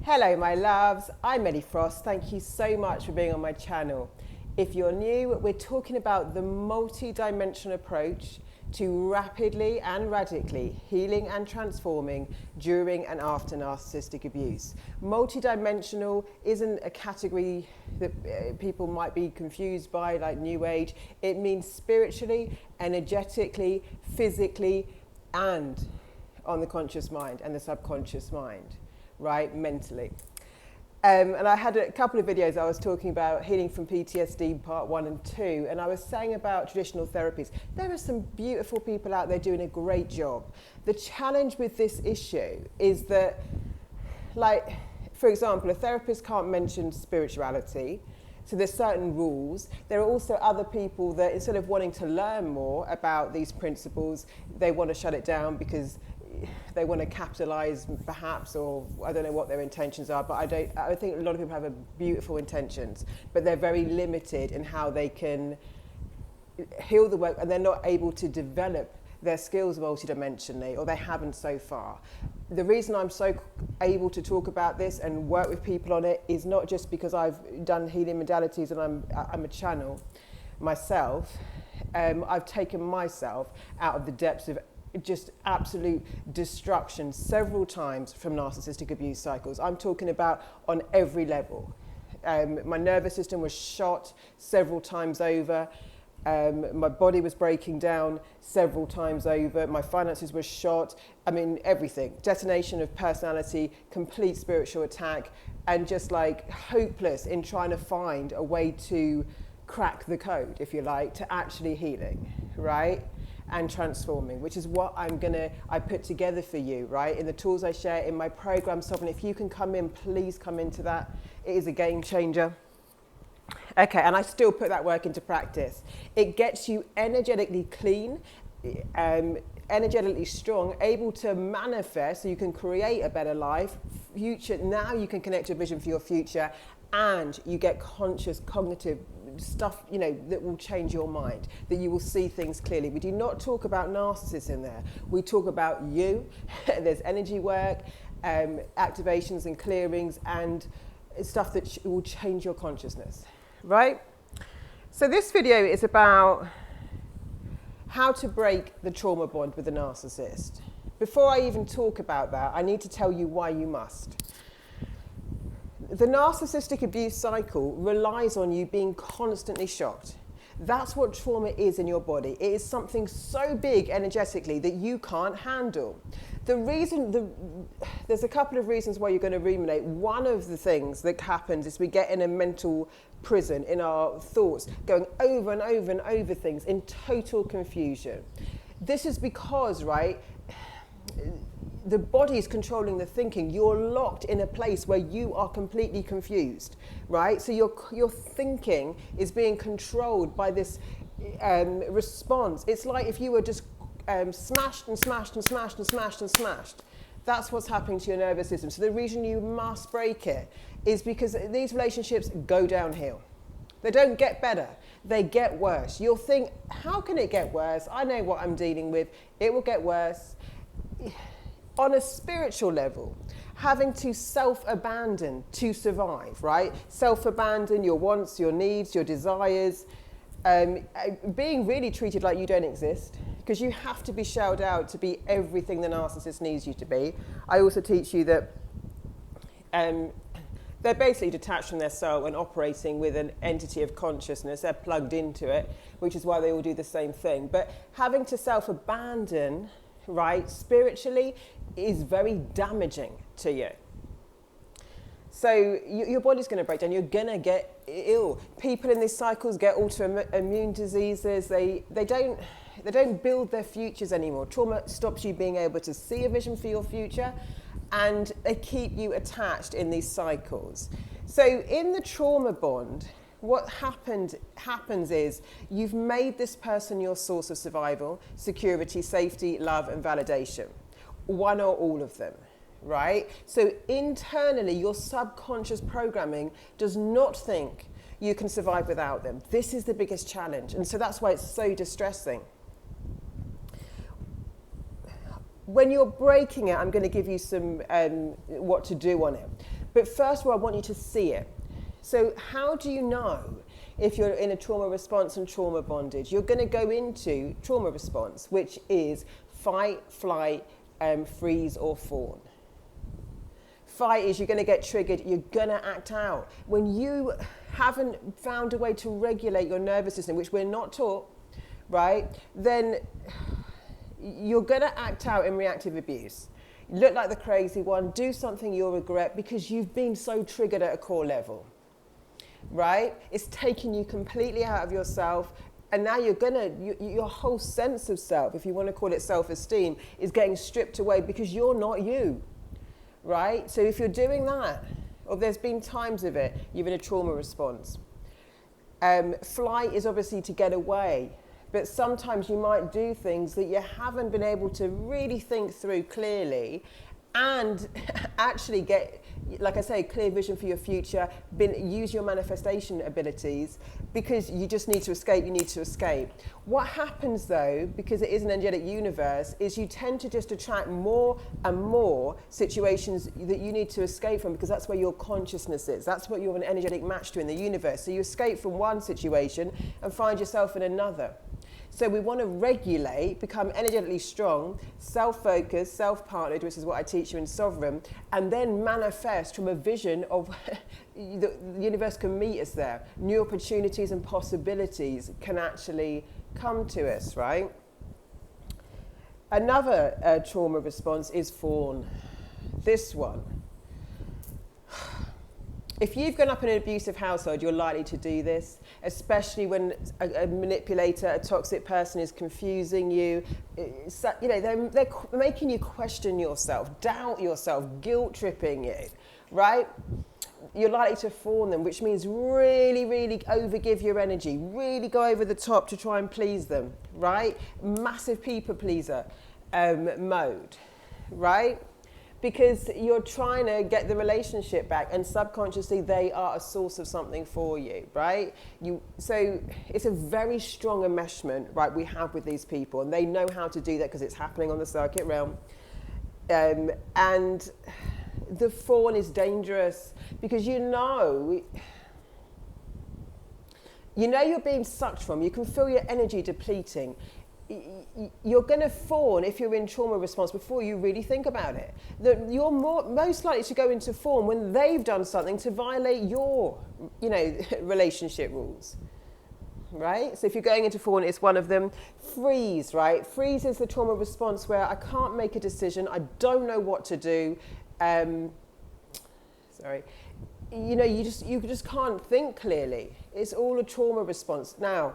Hello my loves, I'm Ellie Frost. Thank you so much for being on my channel. If you're new, we're talking about the multi-dimensional approach to rapidly and radically healing and transforming during and after narcissistic abuse. Multi-dimensional isn't a category that people might be confused by, like New Age. It means spiritually, energetically, physically, and on the conscious mind and the subconscious mind. Right, mentally. And I had a couple of videos I was talking about healing from PTSD part 1 and 2, and I was saying about traditional therapies. There are some beautiful people out there doing a great job. The challenge with this issue is that, like, for example, a therapist can't mention spirituality, so there's certain rules. There are also other people that, instead of wanting to learn more about these principles, they want to shut it down because they want to capitalize perhaps, or I don't know what their intentions are, but I think a lot of people have beautiful intentions, but they're very limited in how they can heal the work, and they're not able to develop their skills multidimensionally, or they haven't so far. The reason I'm so able to talk about this and work with people on it is not just because I've done healing modalities and I'm a channel myself. I've taken myself out of the depths of just absolute destruction several times from narcissistic abuse cycles. I'm talking about on every level. My nervous system was shot several times over. My body was breaking down several times over. My finances were shot. I mean, everything. Detonation of personality, complete spiritual attack, and just like hopeless in trying to find a way to crack the code, if you like, to actually healing, right? And transforming, which is what I put together for you, right? In the tools I share in my program, Sovereign. If you can come in, please come into that. It is a game changer. Okay, and I still put that work into practice. It gets you energetically clean, energetically strong, able to manifest so you can create a better life, future. Now you can connect your vision for your future, and you get conscious, cognitive stuff, you know, that will change your mind, that you will see things clearly. We do not talk about narcissists in there. We talk about you. There's energy work, activations and clearings, and stuff that will change your consciousness, right? So this video is about how to break the trauma bond with a narcissist. Before I even talk about that, I need to tell you why you must. The narcissistic abuse cycle relies on you being constantly shocked. That's what trauma is in your body. It is something so big energetically that you can't handle. There's a couple of reasons why you're going to ruminate. One of the things that happens is we get in a mental prison in our thoughts, going over and over and over things in total confusion. This is because, right, the body is controlling the thinking. You're locked in a place where you are completely confused, right? So your thinking is being controlled by this response. It's like if you were just smashed and smashed and smashed and smashed and smashed. That's what's happening to your nervous system. So the reason you must break it is because these relationships go downhill. They don't get better, they get worse. You'll think, how can it get worse? I know what I'm dealing with. It will get worse. On a spiritual level, having to self-abandon to survive, right? Self-abandon your wants, your needs, your desires, being really treated like you don't exist, because you have to be shelled out to be everything the narcissist needs you to be. I also teach you that they're basically detached from their soul and operating with an entity of consciousness. They're plugged into it, which is why they all do the same thing. But having to self-abandon, right, spiritually, is very damaging to you. So your body's going to break down. You're going to get ill. People in these cycles get autoimmune diseases. They don't build their futures anymore. Trauma stops you being able to see a vision for your future, and they keep you attached in these cycles. So in the trauma bond, what happens is you've made this person your source of survival, security, safety, love, and validation. One or all of them, right? So internally, your subconscious programming does not think you can survive without them. This is the biggest challenge. And so that's why it's so distressing. When you're breaking it, I'm going to give you some what to do on it. But first of all, I want you to see it. So how do you know if you're in a trauma response and trauma bondage? You're going to go into trauma response, which is fight, flight, freeze or fawn. Fight is you're going to get triggered, you're going to act out. When you haven't found a way to regulate your nervous system, which we're not taught, right, then you're going to act out in reactive abuse. Look like the crazy one, do something you'll regret because you've been so triggered at a core level, right? It's taking you completely out of yourself, and now your whole sense of self, if you want to call it self-esteem, is getting stripped away because you're not you, right? So if you're doing that, or there's been times of it, you're in a trauma response. Flight is obviously to get away. But sometimes you might do things that you haven't been able to really think through clearly and actually get, like I say, clear vision for your future, use your manifestation abilities because you just need to escape, you need to escape. What happens though, because it is an angelic universe, is you tend to just attract more and more situations that you need to escape from because that's where your consciousness is. That's what you're an energetic match to in the universe. So you escape from one situation and find yourself in another. So we want to regulate, become energetically strong, self-focused, self-partnered, which is what I teach you in Sovereign, and then manifest from a vision of the universe can meet us there. New opportunities and possibilities can actually come to us, right? Another trauma response is Fawn. This one. If you've grown up in an abusive household, you're likely to do this, especially when a manipulator, a toxic person is confusing you. They're making you question yourself, doubt yourself, guilt-tripping you, right? You're likely to fawn them, which means really, really overgive your energy, really go over the top to try and please them, right? Massive people pleaser mode, right? Because you're trying to get the relationship back and subconsciously they are a source of something for you, right? So it's a very strong enmeshment, right, we have with these people, and they know how to do that because it's happening on the circuit realm. And the fawn is dangerous because you know you're being sucked from, you can feel your energy depleting. You're going to fawn if you're in trauma response before you really think about it. That you're most likely to go into fawn when they've done something to violate your, relationship rules, right? So if you're going into fawn, it's one of them. Freeze, right? Freeze is the trauma response where I can't make a decision. I don't know what to do. You just can't think clearly. It's all a trauma response. Now,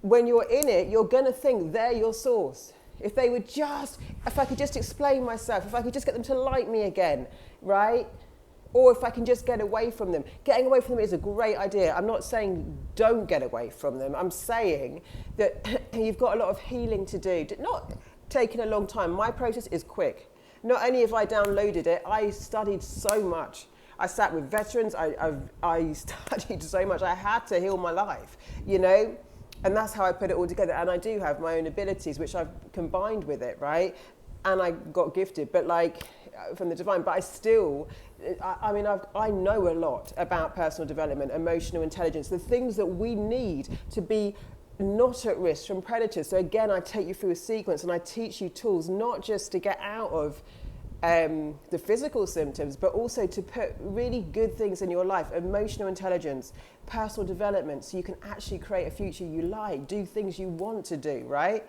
when you're in it, you're going to think they're your source. If I could just explain myself, if I could just get them to like me again, right? Or if I can just get away from them. Getting away from them is a great idea. I'm not saying don't get away from them. I'm saying that you've got a lot of healing to do. Not taking a long time. My process is quick. Not only have I downloaded it, I studied so much. I sat with veterans. I studied so much. I had to heal my life, And that's how I put it all together. And I do have my own abilities, which I've combined with it, right? And I got gifted, but from the divine. But I know a lot about personal development, emotional intelligence, the things that we need to be not at risk from predators. So again, I take you through a sequence and I teach you tools, not just to get out of the physical symptoms, but also to put really good things in your life, emotional intelligence, personal development, so you can actually create a future you like, do things you want to do, right?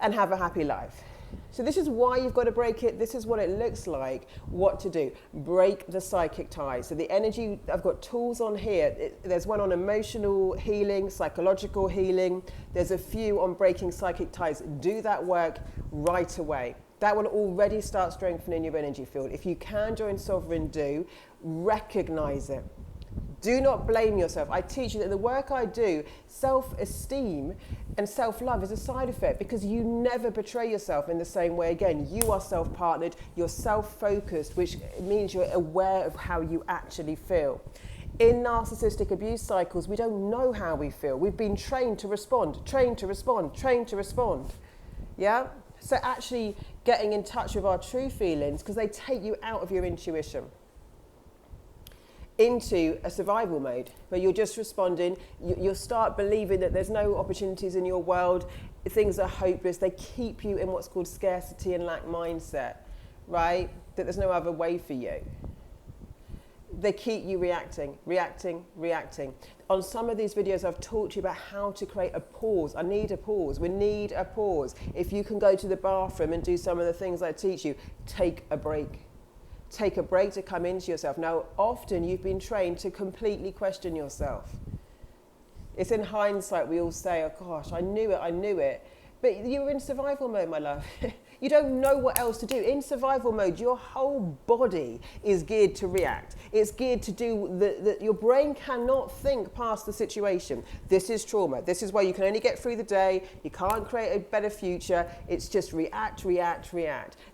And have a happy life. So this is why you've got to break it. This is what it looks like, what to do. Break the psychic ties. So the energy, I've got tools on here. There's one on emotional healing, psychological healing. There's a few on breaking psychic ties. Do that work right away. That will already start strengthening your energy field. If you can join Sovereign, do. Recognize it. Do not blame yourself. I teach you that the work I do, self-esteem and self-love is a side effect because you never betray yourself in the same way again. You are self-partnered, you're self-focused, which means you're aware of how you actually feel. In narcissistic abuse cycles, we don't know how we feel. We've been trained to respond, trained to respond, trained to respond. Yeah? So actually getting in touch with our true feelings, because they take you out of your intuition. into a survival mode where you're just responding. You'll start believing that there's no opportunities in your world, things are hopeless. They keep you in what's called scarcity and lack mindset, right? That there's no other way for you. They keep you reacting. On some of these videos, I've taught you about how to create a pause. I need a pause. We need a pause. If you can go to the bathroom and do some of the things I teach you, take a break. Take a break to come into yourself. Now, often you've been trained to completely question yourself. It's in hindsight we all say, oh gosh, I knew it. But you were in survival mode, my love. You don't know what else to do. In survival mode, your whole body is geared to react. It's geared to do, your brain cannot think past the situation. This is trauma. This is why you can only get through the day. You can't create a better future. It's just react.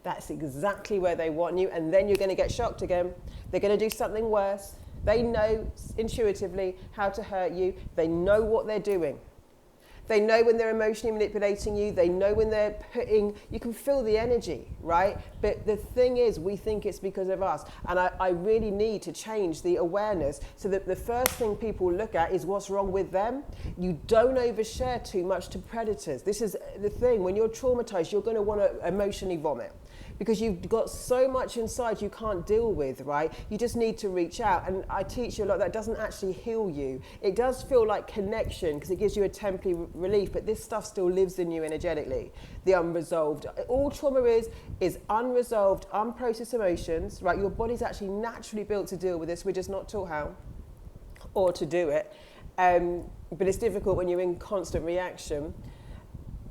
That's exactly where they want you. And then you're going to get shocked again. They're going to do something worse. They know intuitively how to hurt you. They know what they're doing. They know when they're emotionally manipulating you. They know when they're you can feel the energy, right? But the thing is, we think it's because of us. And I really need to change the awareness so that the first thing people look at is what's wrong with them. You don't overshare too much to predators. This is the thing. When you're traumatized, you're going to want to emotionally vomit, because you've got so much inside you can't deal with, right? You just need to reach out. And I teach you a lot that doesn't actually heal you. It does feel like connection because it gives you a temporary relief, but this stuff still lives in you energetically, the unresolved. All trauma is unresolved, unprocessed emotions, right? Your body's actually naturally built to deal with this. We're just not taught how or to do it. But it's difficult when you're in constant reaction.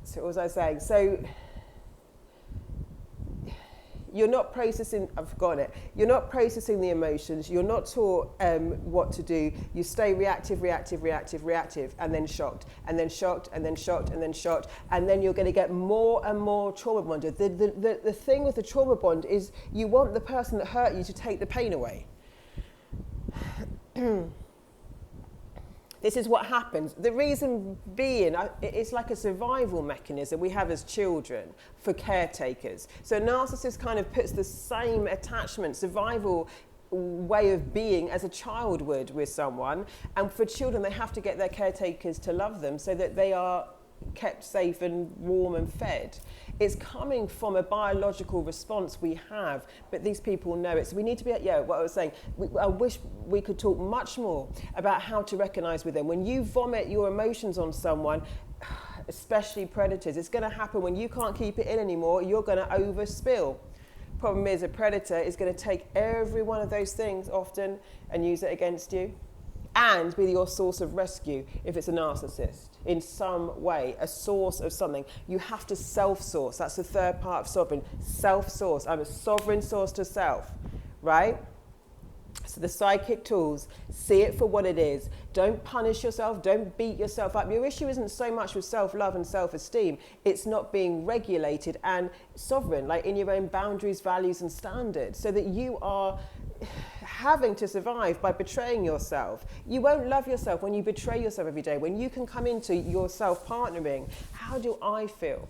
So what was I saying? So you're not processing, I've forgotten it. You're not processing the emotions. You're not taught what to do. You stay reactive, and then shocked, and then shocked, and then shocked, and then shocked. And then you're going to get more and more trauma bonded. The thing with the trauma bond is you want the person that hurt you to take the pain away. This is what happens. The reason being, it's like a survival mechanism we have as children for caretakers. So a narcissist kind of puts the same attachment, survival way of being as a child would with someone. And for children, they have to get their caretakers to love them so that they are kept safe and warm and fed. It's coming from a biological response we have, but these people know it. So we need to be, what I was saying, I wish we could talk much more about how to recognize with them. When you vomit your emotions on someone, especially predators, it's going to happen when you can't keep it in anymore, you're going to overspill. Problem is, a predator is going to take every one of those things often and use it against you, and be your source of rescue if it's a narcissist. In some way, a source of something. You have to self-source. That's the third part of sovereign. Self-source. I'm a sovereign source to self, right? So the psychic tools, see it for what it is. Don't punish yourself. Don't beat yourself up. Your issue isn't so much with self-love and self-esteem. It's not being regulated and sovereign, like in your own boundaries, values, and standards, so that you are having to survive by betraying yourself. You won't love yourself when you betray yourself every day. When you can come into your self-partnering, how do I feel?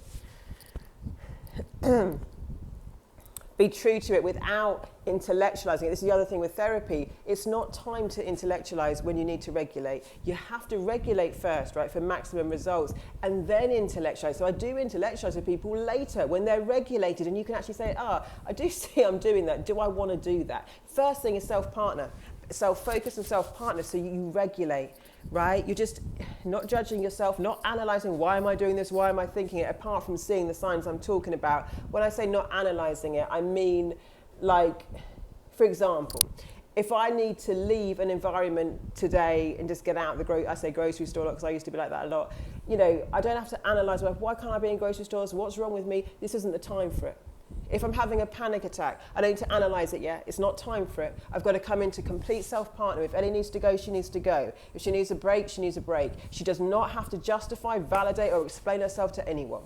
Be true to it without intellectualizing it. This is the other thing with therapy. It's not time to intellectualize when you need to regulate. You have to regulate first, right, for maximum results, and then intellectualize. So I do intellectualize with people later when they're regulated, and you can actually say, I do see I'm doing that. Do I want to do that? First thing is self-partner, self-focus and self-partner, so you regulate, right? You're just not judging yourself, not analyzing, why am I doing this? Why am I thinking it? Apart from seeing the signs I'm talking about. When I say not analyzing it, I mean, like, for example, if I need to leave an environment today and just get out of I say grocery store because I used to be like that a lot. You know, I don't have to analyze, well, why can't I be in grocery stores? What's wrong with me? This isn't the time for it. If I'm having a panic attack, I don't need to analyze it yet. It's not time for it. I've got to come into complete self-partner. If Ellie needs to go, she needs to go. If she needs a break, she needs a break. She does not have to justify, validate, or explain herself to anyone,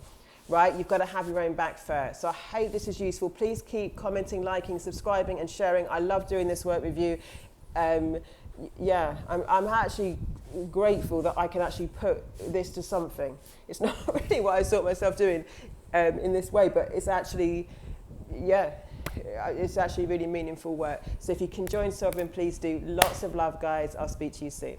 right? You've got to have your own back first. So I hope this is useful. Please keep commenting, liking, subscribing, and sharing. I love doing this work with you. I'm actually grateful that I can actually put this to something. It's not really what I saw myself doing in this way, but it's actually, it's actually really meaningful work. So if you can join Sovereign, please do. Lots of love, guys. I'll speak to you soon.